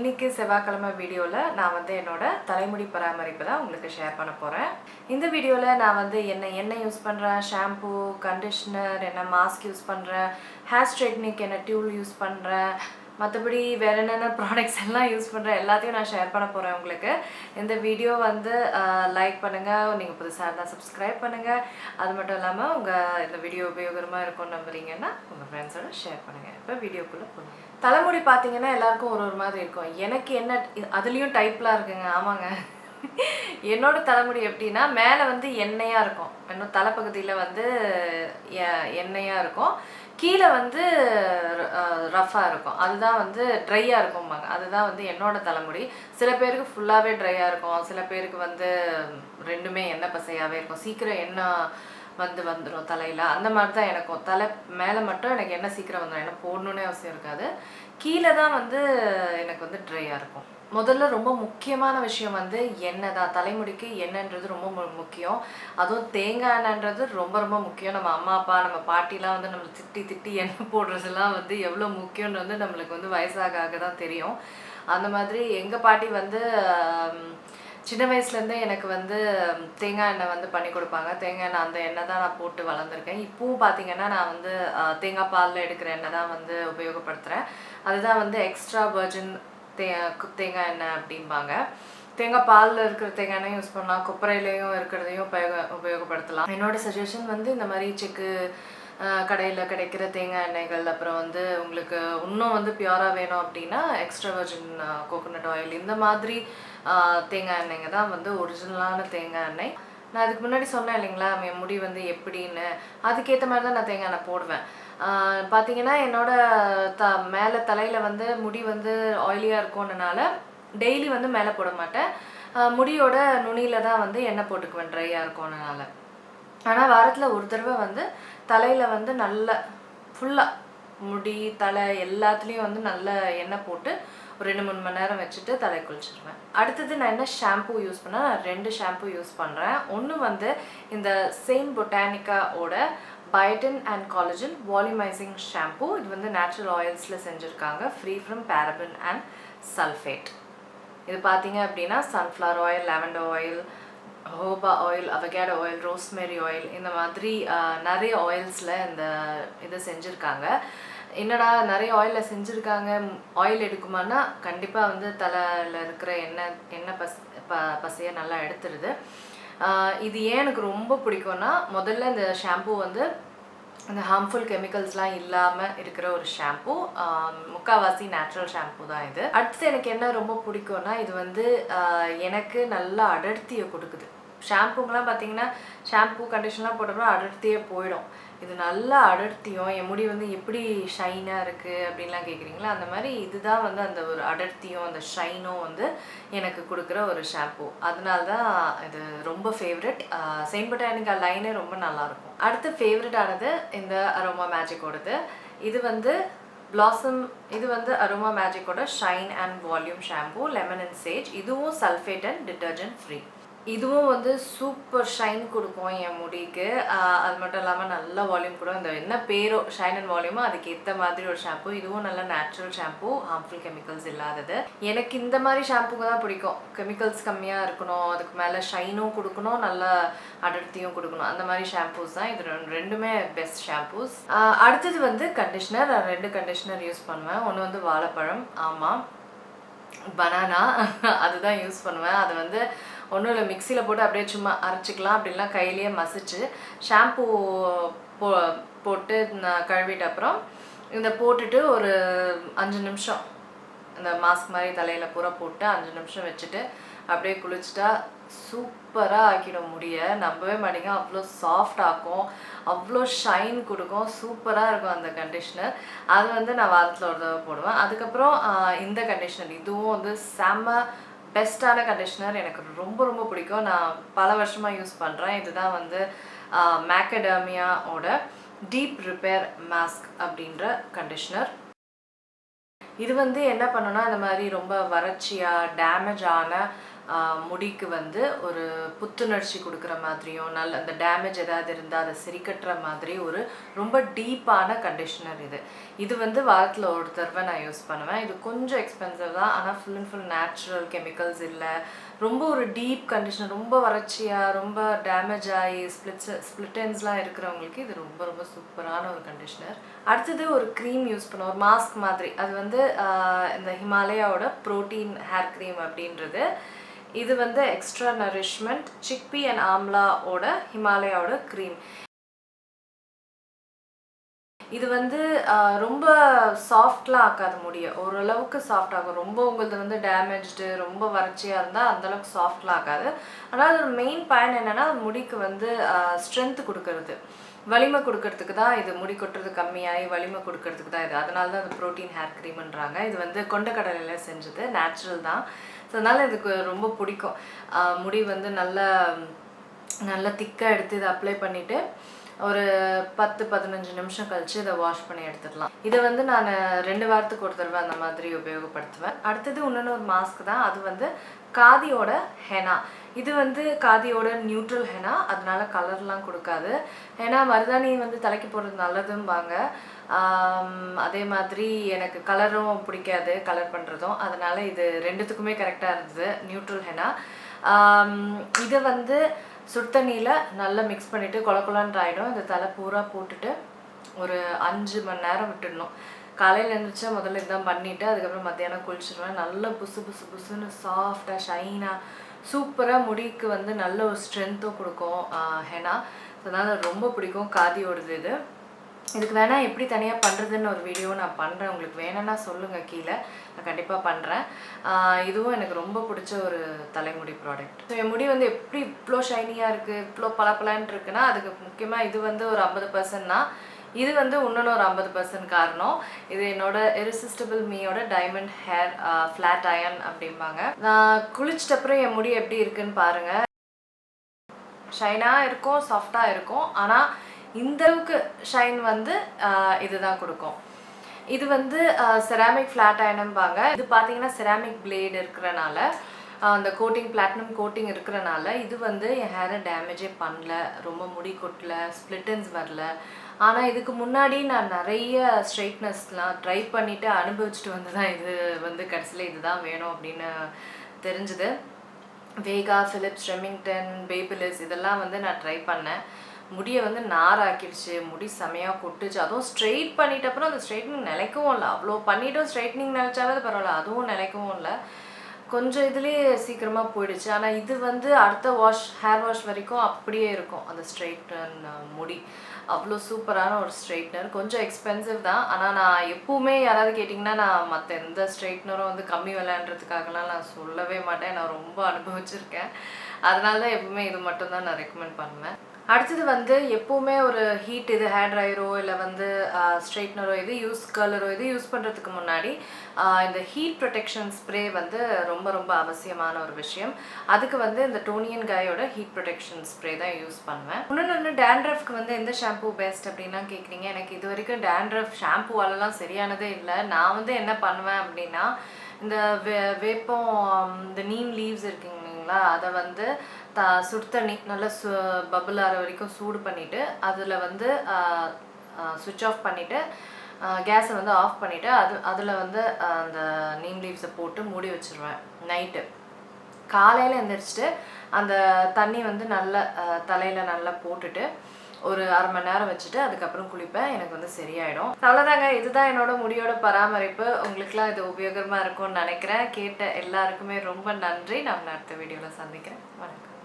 இன்னைக்கு செவ்வாய்க்கிழமை வீடியோல நான் வந்து என்னோட தலைமுடி பராமரிப்பு தான் உங்களுக்கு ஷேர் பண்ண போறேன். இந்த வீடியோல நான் வந்து என்ன யூஸ் பண்றேன், ஷாம்பூ, கண்டிஷனர், என்ன மாஸ்க் யூஸ் பண்றேன், ஹேர் ஸ்ட்ரைட்னிங்க்கு என்ன டியூல் யூஸ் பண்றேன், மற்றபடி வேறு என்னென்ன ப்ராடக்ட்ஸ் எல்லாம் யூஸ் பண்ணுறேன் எல்லாத்தையும் நான் ஷேர் பண்ண போகிறேன் உங்களுக்கு. இந்த வீடியோ வந்து லைக் பண்ணுங்கள், நீங்கள் புதுசாக இருந்தால் சப்ஸ்கிரைப் பண்ணுங்கள். அது மட்டும் இல்லாமல் இந்த வீடியோ உபயோகரமாக இருக்கும்னு நம்புறீங்கன்னா உங்கள் ஃப்ரெண்ட்ஸோட ஷேர் பண்ணுங்கள். இப்போ வீடியோக்குள்ளே போகணும். தலைமுடி பார்த்தீங்கன்னா எல்லாருக்கும் ஒரு மாதிரி இருக்கும். எனக்கு என்ன அதுலேயும் டைப்லாம் இருக்குங்க. ஆமாங்க, என்னோட தலைமுடி எப்படின்னா மேலே வந்து எண்ணெயாக இருக்கும், என்னோட தலைப்பகுதியில் வந்து எண்ணெயாக இருக்கும், கீழே வந்து ரஃப்பாக இருக்கும், அதுதான் வந்து ட்ரையாக இருக்கும்பாங்க. அதுதான் வந்து என்னோட தலைமுடி. சில பேருக்கு ஃபுல்லாகவே ட்ரையாக இருக்கும், சில பேருக்கு வந்து ரெண்டுமே எண்ணெய் பசையாகவே இருக்கும், சீக்கிரம் எண்ணெய் வந்துடும் தலையில். அந்த மாதிரி தான் எனக்கும். தலை மேலே மட்டும் எனக்கு எண்ணெய் சீக்கிரம் வந்துடும், எண்ணெய் போடணுன்னே அவசியம் இருக்காது. கீழே தான் வந்து எனக்கு வந்து ட்ரையாக இருக்கும். முதல்ல ரொம்ப முக்கியமான விஷயம் வந்து எண்ணெய் தான். தலைமுடிக்கு எண்ணெய்ன்றது ரொம்ப முக்கியம். அதுவும் தேங்காய் எண்ணெய்ன்றது ரொம்ப ரொம்ப முக்கியம். நம்ம அம்மா அப்பா நம்ம பாட்டிலாம் வந்து நம்மளை திட்டி எண்ணெய் போடுறதுலாம் வந்து எவ்வளோ முக்கியம்னு வந்து நம்மளுக்கு வந்து வயசாக தான் தெரியும். அந்த மாதிரி எங்கள் பாட்டி வந்து சின்ன வயசுலேருந்தே எனக்கு வந்து தேங்காய் எண்ணெய் வந்து பண்ணி கொடுப்பாங்க. தேங்காய் எண்ணெய் அந்த எண்ணெய் தான் நான் போட்டு வளர்ந்துருக்கேன். இப்போவும் பார்த்தீங்கன்னா நான் வந்து தேங்காய் பாலில் எடுக்கிற எண்ணெய் தான் வந்து உபயோகப்படுத்துகிறேன். அதுதான் வந்து எக்ஸ்ட்ரா வர்ஜின் தேங்காய் எண்ணெய் அப்படிம்பாங்க. தேங்காய் பாலில் இருக்கிற தேங்காய் எண்ணெயும் யூஸ் பண்ணலாம், கொப்பரையிலையும் இருக்கிறதையும் உபயோகப்படுத்தலாம். என்னோட சஜஷன் வந்து இந்த மாதிரி செக்கு கடையில் கிடைக்கிற தேங்காய் எண்ணெய்கள், அப்புறம் வந்து உங்களுக்கு இன்னும் வந்து பியூராக வேணும் அப்படின்னா எக்ஸ்ட்ரா வர்ஜின் கோகோனட் ஆயில், இந்த மாதிரி தேங்காய் எண்ணெய்ங்க தான் வந்து ஒரிஜினலான தேங்காய் எண்ணெய். நான் அதுக்கு முன்னாடி சொன்னேன் இல்லைங்களா என் முடி வந்து எப்படின்னு, அதுக்கேற்ற மாதிரி தான் நான் தேங்காய் எண்ணெய் போடுவேன். பார்த்தீங்கன்னா என்னோட மேலே தலையில் வந்து முடி வந்து ஆயிலியாக இருக்கும்னால டெய்லி வந்து மேலே போட மாட்டேன். முடியோட நுனியில் தான் வந்து எண்ணெய் போட்டுக்குவேன் ட்ரையாக இருக்கும்னால. ஆனால் வாரத்தில் ஒரு தடவை வந்து தலையில் வந்து நல்ல ஃபுல்லாக முடி தலை எல்லாத்துலேயும் வந்து நல்ல எண்ணெய் போட்டு ஒரு 2-3 மணி நேரம் வச்சுட்டு தலை குளிச்சிருவேன். அடுத்தது நான் என்ன ஷாம்பூ யூஸ் பண்ணேன், நான் 2 ஷாம்பூ யூஸ் பண்ணுறேன். ஒன்று வந்து இந்த StBotanica-ஓட Biotin and Collagen Volumizing Shampoo. இது வந்து நேச்சுரல் ஆயில்ஸில் செஞ்சுருக்காங்க, free from paraben and sulfate. இது பார்த்தீங்க அப்படின்னா sunflower oil, lavender oil, jojoba oil, avocado oil, rosemary oil, இந்த மாதிரி நிறைய ஆயில்ஸில் இந்த இதை செஞ்சுருக்காங்க. என்னடா நிறைய ஆயிலில் செஞ்சுருக்காங்க, ஆயில் எடுக்குமானா கண்டிப்பாக வந்து தலையில் இருக்கிற எண்ணெய் பசையை நல்லா எடுத்துருது. இது ஏன் எனக்கு ரொம்ப பிடிக்கும்னா, முதல்ல இந்த ஷாம்பூ வந்து இந்த ஹார்ம்ஃபுல் கெமிக்கல்ஸ்லாம் இல்லாமல் இருக்கிற ஒரு ஷாம்பூ, முக்கால்வாசி நேச்சுரல் ஷாம்பூ தான் இது. அடுத்து எனக்கு என்ன ரொம்ப பிடிக்கும்னா, இது வந்து எனக்கு நல்ல அடர்த்தியை கொடுக்குது. ஷாம்பூங்கெலாம் பார்த்தீங்கன்னா ஷாம்பூ கண்டிஷன்லாம் போட்டோம்னா அடர்த்தியே போயிடும். இது நல்லா அடர்த்தியும், என் முடி வந்து எப்படி ஷைனாக இருக்குது அப்படின்லாம் கேட்குறீங்களா, அந்த மாதிரி இதுதான் வந்து அந்த ஒரு அடர்த்தியும் அந்த ஷைனும் வந்து எனக்கு கொடுக்குற ஒரு ஷாம்பூ. அதனால தான் இது ரொம்ப ஃபேவரட். StBotanica லைனே ரொம்ப நல்லாயிருக்கும். அடுத்து ஃபேவரட் ஆனது இந்த அரோமா மேஜிக்கோடது. இது வந்து பிளாசம், இது வந்து அரோமா மேஜிக்கோட shine and volume shampoo, lemon and sage. இதுவும் சல்ஃபேட் அண்ட் டிட்டர்ஜென்ட் ஃப்ரீ. இதுவும் வந்து சூப்பர் ஷைன் கொடுக்கும் என் முடிக்கு. அது மட்டும் இல்லாமல் நல்ல வால்யூம் கூட, இந்த என்ன பேரோ ஷைன் அண்ட் வால்யூமோ அதுக்கு ஏற்ற மாதிரி ஒரு ஷாம்பூ. இதுவும் நல்ல நேச்சுரல் ஷாம்பூ, ஹார்ம்ஃபுல் கெமிக்கல்ஸ் இல்லாதது. எனக்கு இந்த மாதிரி ஷாம்பூங்க தான் பிடிக்கும். கெமிக்கல்ஸ் கம்மியாக இருக்கணும், அதுக்கு மேலே ஷைனும் கொடுக்கணும், நல்ல அடர்த்தியும் கொடுக்கணும், அந்த மாதிரி ஷாம்பூஸ் தான் இது. ரெண்டுமே பெஸ்ட் ஷாம்பூஸ். அடுத்தது வந்து கண்டிஷ்னர். நான் 2 கண்டிஷ்னர் யூஸ் பண்ணுவேன். ஒன்று வந்து வாழைப்பழம், ஆமாம் பனானா, அதுதான் யூஸ் பண்ணுவேன். அது வந்து ஒன்றும் இல்லை, மிக்சியில் போட்டு அப்படியே சும்மா அரைச்சிக்கலாம், அப்படின்லாம் கையிலேயே மசிச்சு ஷாம்பூ போட்டு கழுவிட்ட அப்புறம் இந்த போட்டுட்டு ஒரு 5 நிமிஷம் இந்த மாஸ்க் மாதிரி தலையில் பூரா போட்டு 5 நிமிஷம் வச்சுட்டு அப்படியே குளிச்சுட்டா சூப்பராக ஆக்கிடும் முடிய. நம்பவே மாட்டேங்க, அவ்வளோ சாஃப்ட் ஆக்கும், அவ்வளோ ஷைன் கொடுக்கும், சூப்பராக இருக்கும் அந்த கண்டிஷ்னர். அது வந்து நான் வாரத்தில் ஒரு தடவை போடுவேன். அதுக்கப்புறம் இந்த கண்டிஷ்னர், இதுவும் வந்து செம்ம பெஸ்ட்டான கண்டிஷ்னர், எனக்கு ரொம்ப ரொம்ப பிடிக்கும். நான் பல வருஷமாக யூஸ் பண்ணுறேன். இதுதான் வந்து மேக்கடாமியாவோட டீப் ரிப்பேர் மாஸ்க் அப்படின்ற கண்டிஷ்னர். இது வந்து என்ன பண்ணுன்னா, இந்த மாதிரி ரொம்ப வறட்சியாக டேமேஜ் ஆன முடிக்கு வந்து ஒரு புத்துணர்ச்சி கொடுக்குற மாதிரியும் நல்ல அந்த டேமேஜ் ஏதாவது இருந்தால் அதை சரி கட்டுற மாதிரி ஒரு ரொம்ப டீப்பான கண்டிஷனர் இது வந்து வாரத்தில் ஒரு தடவை நான் யூஸ் பண்ணுவேன். இது கொஞ்சம் எக்ஸ்பென்சிவ் தான், ஆனால் full and full natural chemicals இல்லை. ரொம்ப ஒரு டீப் கண்டிஷனர், ரொம்ப வறட்சியாக ரொம்ப டேமேஜ் ஆகி ஸ்பிளிட்டன்ஸ்லாம் இருக்கிறவங்களுக்கு இது ரொம்ப ரொம்ப சூப்பரான ஒரு கண்டிஷனர். அடுத்தது ஒரு க்ரீம் யூஸ் பண்ணுவோம், ஒரு மாஸ்க் மாதிரி. அது வந்து இந்த ஹிமாலயாவோட ப்ரோட்டீன் ஹேர் க்ரீம் அப்படின்றது. இது வந்து எக்ஸ்ட்ரா நரிஷ்மெண்ட் சிக்பி அண்ட் ஆம்லாவோட ஹிமாலயாவோட க்ரீம். இது வந்து ரொம்ப சாஃப்ட்லாம் ஆக்காது முடிய, ஓரளவுக்கு சாஃப்ட் ஆகும். ரொம்ப உங்களது வந்து டேமேஜ்டு ரொம்ப வறட்சியாக இருந்தால் அந்தளவுக்கு சாஃப்ட்லாம் ஆகாது. ஆனால் அதோட மெயின் பயன் என்னென்னா முடிக்கு வந்து ஸ்ட்ரென்த் கொடுக்கறது, வலிமை கொடுக்கறதுக்கு தான் இது. முடி கொட்டுறது கம்மியாகி வலிமை கொடுக்கறதுக்கு தான் இது. அதனால தான் அது ப்ரோட்டீன் ஹேர் க்ரீம்ன்றாங்க. இது வந்து கொண்டக்கடலையில் செஞ்சது, நேச்சுரல் தான். ஸோ அதனால் இதுக்கு ரொம்ப பிடிக்கும். முடி வந்து நல்லா திக்காக எடுத்து இதை அப்ளை பண்ணிவிட்டு ஒரு 10-15 நிமிஷம் கழித்து இதை வாஷ் பண்ணி எடுத்துடலாம். இதை வந்து நான் 2 வாரத்துக்கு ஒரு தடவை அந்த மாதிரி உபயோகப்படுத்துவேன். அடுத்தது இன்னொன்று ஒரு மாஸ்க் தான். அது வந்து காதியோட ஹெனா. இது வந்து காதியோட நியூட்ரல் ஹெனா, அதனால கலர்லாம் கொடுக்காது. ஏன்னா மருதாணி வந்து தலைக்கு போடுறது நல்லதும்பாங்க. அதே மாதிரி எனக்கு கலரும் பிடிக்காது, கலர் பண்ணுறதும். அதனால் இது 2த்துக்குமே கரெக்டாக இருந்தது, நியூட்ரல் ஹெனா. இதை வந்து சுடு தண்ணியில் நல்லா மிக்ஸ் பண்ணிவிட்டு கொலன்னு ஆகிடும். இந்த தலை பூரா போட்டுட்டு ஒரு 5 மணி நேரம் விட்டுடணும். காலையில் எழுந்திரிச்சா முதல்ல இதுதான் பண்ணிவிட்டு அதுக்கப்புறம் மத்தியானம் குளிச்சிடுவேன். நல்லா புசு புசு புசுன்னு சாஃப்டாக ஷைனாக சூப்பராக முடிக்கு வந்து நல்ல ஒரு ஸ்ட்ரென்த்தும் கொடுக்கும் ஹெனா. அதனால் ரொம்ப பிடிக்கும் காதியோடது இது. இதுக்கு வேணால் எப்படி தனியாக பண்ணுறதுன்னு ஒரு வீடியோ நான் பண்ணுறேன். உங்களுக்கு வேணும்னா சொல்லுங்கள் கீழே, நான் கண்டிப்பாக பண்ணுறேன். இதுவும் எனக்கு ரொம்ப பிடிச்ச ஒரு தலைமுடி ப்ராடக்ட். ஸோ என் முடி வந்து எப்படி இவ்வளோ ஷைனியாக இருக்குது, இவ்வளோ பளபளன்னு இருக்குன்னா அதுக்கு முக்கியமாக இது வந்து ஒரு 50%னா, இது வந்து இன்னொன்று ஒரு 50% காரணம். இது என்னோட Irresistible மீயோட டைமண்ட் ஹேர் ஃப்ளாட் அயர்ன் அப்படிம்பாங்க. நான் குளிச்சிட்டப்புறம் என் முடி எப்படி இருக்குன்னு பாருங்கள். ஷைனாக இருக்கும், சாஃப்டாக இருக்கும். ஆனால் இந்தளவுக்கு ஷைன் வந்து இதுதான் கொடுக்கும். இது வந்து செராமிக் ஃப்ளாட் அயர்னும்பாங்க. இது பார்த்தீங்கன்னா செராமிக் பிளேடு இருக்கிறனால, அந்த கோட்டிங் பிளாட்டினம் கோட்டிங் இருக்கிறனால இது வந்து என் ஹேரை டேமேஜே பண்ணல, ரொம்ப முடி கொட்டல, ஸ்ப்ளிட்டன்ஸ் வரல. ஆனால் இதுக்கு முன்னாடி நான் நிறைய ஸ்ட்ரைட்னஸ்லாம் ட்ரை பண்ணிவிட்டு அனுபவிச்சுட்டு வந்து தான் இது வந்து கடைசியில் இதுதான் வேணும் அப்படின்னு தெரிஞ்சுது. வேகா, ஃபிலிப்ஸ், ரெமிங்டன், பேபிலிஸ் இதெல்லாம் வந்து நான் ட்ரை பண்ணேன். முடியை வந்து நாராக்கிடுச்சு, முடி செமையாக கொட்டுச்சு. அதுவும் ஸ்ட்ரெயிட் பண்ணிட்ட அப்புறம் அந்த ஸ்ட்ரைட்னிங் நிலைக்கவும் இல்லை. அவ்வளோ பண்ணிவிட்டும் ஸ்ட்ரைட்னிங் நினச்சாவது பரவாயில்ல, அதுவும் நிலைக்கவும் இல்லை. கொஞ்சம் இதுலேயே சீக்கிரமாக போயிடுச்சு. ஆனால் இது வந்து அடுத்த ஹேர் வாஷ் வரைக்கும் அப்படியே இருக்கும் அந்த ஸ்ட்ரைட்டன் முடி. அவ்வளோ சூப்பரான ஒரு ஸ்ட்ரைட்னர். கொஞ்சம் எக்ஸ்பென்சிவ் தான், ஆனால் நான் எப்பவுமே யாராவது கேட்டிங்கன்னா நான் மற்ற எந்த ஸ்ட்ரைட்னரும் வந்து கம்மி விளையாண்டுறதுக்காகலாம் நான் சொல்லவே மாட்டேன். நான் ரொம்ப அனுபவிச்சிருக்கேன். அதனால தான் எப்பவுமே இது மட்டும்தான் நான் ரெக்கமெண்ட் பண்ணுவேன். அடுத்தது வந்து எப்போவுமே ஒரு ஹீட் இது ஹேர் ட்ரையரோ இல்லை வந்து ஸ்ட்ரைட்னரோ இது கர்லரோ இது யூஸ் பண்ணுறதுக்கு முன்னாடி இந்த ஹீட் ப்ரொடெக்ஷன் ஸ்ப்ரே வந்து ரொம்ப ரொம்ப அவசியமான ஒரு விஷயம். அதுக்கு வந்து இந்த Toni&Guyயோட ஹீட் ப்ரொடெக்ஷன் ஸ்ப்ரே தான் யூஸ் பண்ணுவேன். இன்னொன்று டேண்ட்ரஃப்க்கு வந்து எந்த ஷாம்பூ பெஸ்ட் அப்படின்லாம் கேட்குறீங்க. எனக்கு இது வரைக்கும் டேண்ட்ரஃப் ஷாம்பூவாலலாம் சரியானதே இல்லை. நான் வந்து என்ன பண்ணுவேன் அப்படின்னா, இந்த வேப்பம் இந்த நீம் லீவ்ஸ் இருக்குங்களா, அதை வந்து சுடு தண்ணி நல்லா பபுள் ஆகிற வரைக்கும் சூடு பண்ணிவிட்டு அதில் வந்து சுவிட்ச் ஆஃப் பண்ணிவிட்டு கேஸை வந்து ஆஃப் பண்ணிவிட்டு அதில் வந்து அந்த நீம் லீவ்ஸை போட்டு மூடி வச்சுருவேன். நைட்டு காலையில் எழுந்திரிச்சிட்டு அந்த தண்ணி வந்து நல்லா தலையில் நல்லா போட்டுட்டு ஒரு 1/2 மணி நேரம் வச்சுட்டு அதுக்கப்புறம் குளிப்பேன். எனக்கு வந்து சரியாயிடும். அவ்வளோதாங்க. இதுதான் என்னோட முடியோட பராமரிப்பு. உங்களுக்குலாம் இது உபயோகமாக இருக்கும்னு நினைக்கிறேன். கேட்ட எல்லாருக்குமே ரொம்ப நன்றி. நான் அடுத்த வீடியோவில் சந்திக்கிறேன். வணக்கம்.